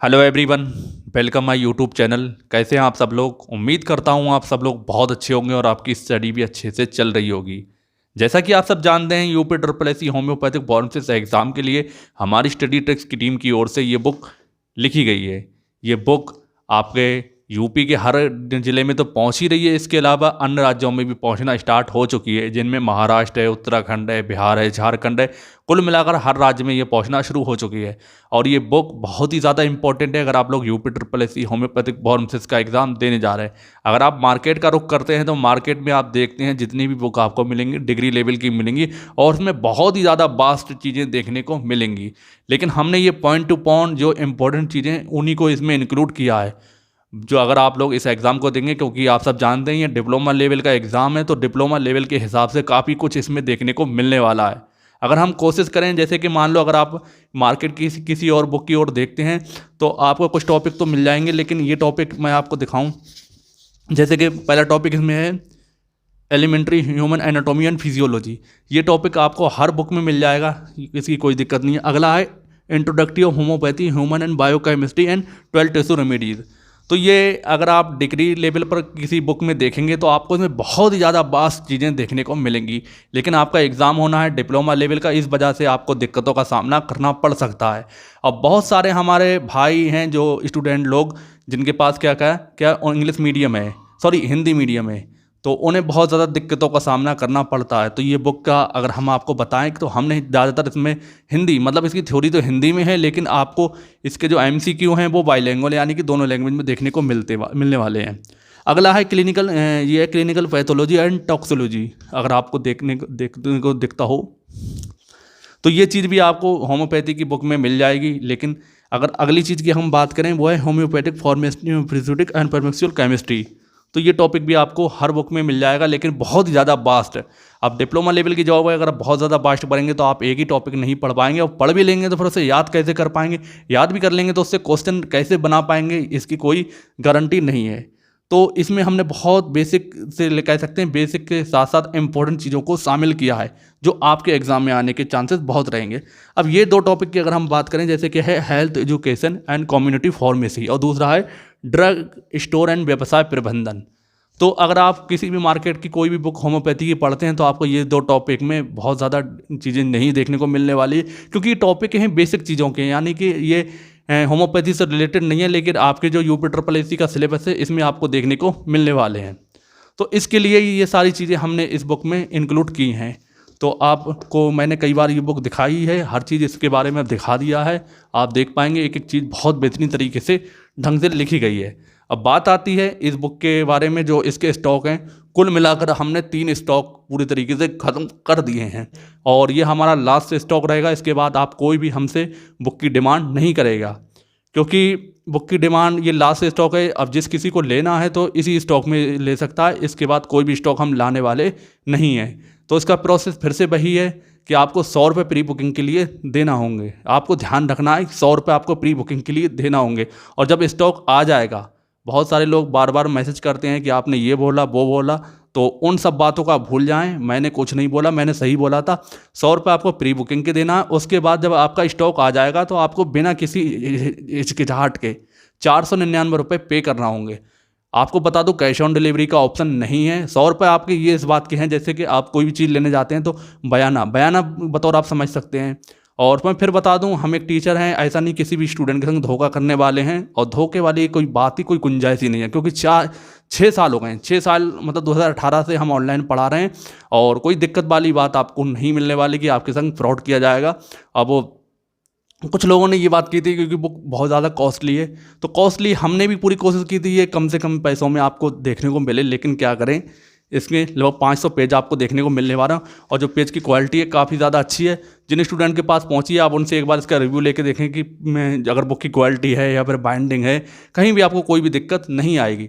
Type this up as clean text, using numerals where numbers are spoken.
Hello everyone, welcome my YouTube channel. कैसे हैं आप सब लोग? उम्मीद करता हूं आप सब लोग बहुत अच्छे होंगे और आपकी स्टडी भी अच्छे से चल रही होगी। जैसा कि आप सब जानते हैं, UP triple S C homeopathic pharmacist exam के लिए हमारी स्टडी ट्रिक्स की टीम की ओर से ये बुक लिखी गई है। ये बुक आपके यूपी के हर ज़िले में तो पहुंच ही रही है, इसके अलावा अन्य राज्यों में भी पहुंचना स्टार्ट हो चुकी है, जिनमें महाराष्ट्र है, उत्तराखंड है, बिहार है, झारखंड है। कुल मिलाकर हर राज्य में ये पहुंचना शुरू हो चुकी है। और ये बुक बहुत ही ज़्यादा इंपॉर्टेंट है अगर आप लोग UP triple S C homeopathic pharmacist का एग्ज़ाम देने जा रहे हैं। अगर आप मार्केट का रुख करते हैं तो मार्केट में आप देखते हैं जितनी भी बुक आपको मिलेंगी डिग्री लेवल की मिलेंगी और उसमें बहुत ही ज़्यादा वास्ट चीज़ें देखने को मिलेंगी। लेकिन हमने ये पॉइंट टू पॉइंट जो इंपॉर्टेंट चीज़ें उन्हीं को इसमें इंक्लूड किया है, जो अगर आप लोग इस एग्ज़ाम को देंगे, क्योंकि आप सब जानते हैं ये डिप्लोमा लेवल का एग्ज़ाम है, तो डिप्लोमा लेवल के हिसाब से काफ़ी कुछ इसमें देखने को मिलने वाला है। अगर हम कोशिश करें, जैसे कि मान लो अगर आप मार्केट की किसी और बुक की ओर देखते हैं तो आपको कुछ टॉपिक तो मिल जाएंगे, लेकिन ये टॉपिक मैं आपको दिखाऊं। जैसे कि पहला टॉपिक इसमें है elementary human anatomy and physiology. ये टॉपिक आपको हर बुक में मिल जाएगा, इसकी कोई दिक्कत नहीं है। अगला है introductory of homeopathy human and biochemistry and 12 tissue remedies. तो ये अगर आप डिग्री लेवल पर किसी बुक में देखेंगे तो आपको इसमें बहुत ही ज़्यादा वास्ट चीज़ें देखने को मिलेंगी, लेकिन आपका एग्ज़ाम होना है डिप्लोमा लेवल का, इस वजह से आपको दिक्कतों का सामना करना पड़ सकता है। अब बहुत सारे हमारे भाई हैं जो स्टूडेंट लोग जिनके पास क्या इंग्लिश मीडियम है, सॉरी हिंदी मीडियम है, तो उन्हें बहुत ज़्यादा दिक्कतों का सामना करना पड़ता है। तो ये बुक का अगर हम आपको बताएं तो हमने ज़्यादातर इसमें हिंदी, मतलब इसकी थ्योरी तो हिंदी में है, लेकिन आपको इसके जो एमसीक्यू हैं वो बाईलैंग्वेज यानी कि दोनों लैंग्वेज में देखने को मिलने वाले हैं। अगला है क्लिनिकल, ये है क्लिनिकल पैथोलॉजी एंड टॉक्सोलॉजी। अगर आपको देखने को दिखता हो तो ये चीज़ भी आपको होम्योपैथी की बुक में मिल जाएगी। लेकिन अगर अगली चीज़ की हम बात करें वो है homeopathic pharmaceutic and pharmaceutical chemistry. तो ये टॉपिक भी आपको हर बुक में मिल जाएगा, लेकिन बहुत ही ज़्यादा वास्ट है। अब डिप्लोमा लेवल की जॉब है, अगर आप बहुत ज़्यादा वास्ट पढ़ेंगे तो आप एक ही टॉपिक नहीं पढ़ पाएंगे, और पढ़ भी लेंगे तो फिर उसे याद कैसे कर पाएंगे, याद भी कर लेंगे तो उससे क्वेश्चन कैसे बना पाएंगे, इसकी कोई गारंटी नहीं है। तो इसमें हमने बहुत बेसिक से कह सकते हैं, बेसिक के साथ साथ इंपॉर्टेंट चीज़ों को शामिल किया है जो आपके एग्जाम में आने के चांसेस बहुत रहेंगे। अब ये दो टॉपिक की अगर हम बात करें, जैसे कि है health education and community pharmacy और दूसरा है ड्रग स्टोर एंड व्यवसाय प्रबंधन। तो अगर आप किसी भी मार्केट की कोई भी बुक होम्योपैथी की पढ़ते हैं तो आपको ये दो टॉपिक में बहुत ज़्यादा चीज़ें नहीं देखने को मिलने वाली, क्योंकि ये टॉपिक हैं बेसिक चीज़ों के, यानी कि ये होम्योपैथी से रिलेटेड नहीं है, लेकिन आपके जो यूपी ट्रिपल एस सी का सिलेबस है इसमें आपको देखने को मिलने वाले हैं। तो इसके लिए ये सारी चीज़ें हमने इस बुक में इंक्लूड की हैं। तो आपको मैंने कई बार ये बुक दिखाई है, हर चीज़ इसके बारे में दिखा दिया है, आप देख पाएंगे एक एक चीज़ बहुत बेहतरीन तरीके से ढंग से लिखी गई है। अब बात आती है इस बुक के बारे में, जो इसके स्टॉक हैं, कुल मिलाकर हमने 3 स्टॉक पूरी तरीके से ख़त्म कर दिए हैं और ये हमारा लास्ट स्टॉक रहेगा। इसके बाद आप कोई भी हमसे बुक की डिमांड नहीं करेगा, क्योंकि बुक की डिमांड ये लास्ट स्टॉक है। अब जिस किसी को लेना है तो इसी स्टॉक में ले सकता है, इसके बाद कोई भी स्टॉक हम लाने वाले नहीं हैं। तो इसका प्रोसेस फिर से वही है कि आपको 100 रुपये प्री बुकिंग के लिए देना होंगे। आपको ध्यान रखना है 100 रुपये आपको प्री बुकिंग के लिए देना होंगे, और जब स्टॉक आ जाएगा, बहुत सारे लोग बार बार मैसेज करते हैं कि आपने ये बोला वो बोला, तो उन सब बातों का भूल जाएं। मैंने कुछ नहीं बोला, मैंने सही बोला था। 100 रुपये आपको प्री बुकिंग के देना है। उसके बाद जब आपका स्टॉक आ जाएगा तो आपको बिना किसी हिचकिचाहट के 499 रुपये पे करना होंगे। आपको बता दूं कैश ऑन डिलीवरी का ऑप्शन नहीं है। 100 रुपये आपके ये इस बात के हैं, जैसे कि आप कोई भी चीज़ लेने जाते हैं तो बयाना बतौर आप समझ सकते हैं। और मैं फिर बता दूं, हम एक टीचर हैं, ऐसा नहीं किसी भी स्टूडेंट के संग धोखा करने वाले हैं, और धोखे वाली कोई बात ही कोई गुंजाइश ही नहीं है, क्योंकि 6 साल हो गए हैं। 6 साल मतलब 2018 से हम ऑनलाइन पढ़ा रहे हैं, और कोई दिक्कत वाली बात आपको नहीं मिलने वाली कि आपके संग फ्रॉड किया जाएगा। अब वो कुछ लोगों ने ये बात की थी क्योंकि बुक बहुत ज़्यादा कॉस्टली है, तो कॉस्टली हमने भी पूरी कोशिश की थी ये कम से कम पैसों में आपको देखने को मिले, लेकिन क्या करें, इसमें लगभग 500 पेज आपको देखने को मिलने वाला, और जो पेज की क्वालिटी है काफ़ी ज़्यादा अच्छी है। जिन स्टूडेंट के पास पहुंची है आप उनसे एक बार इसका रिव्यू लेके देखें कि मैं अगर बुक की क्वालिटी है या फिर बाइंडिंग है, कहीं भी आपको कोई भी दिक्कत नहीं आएगी।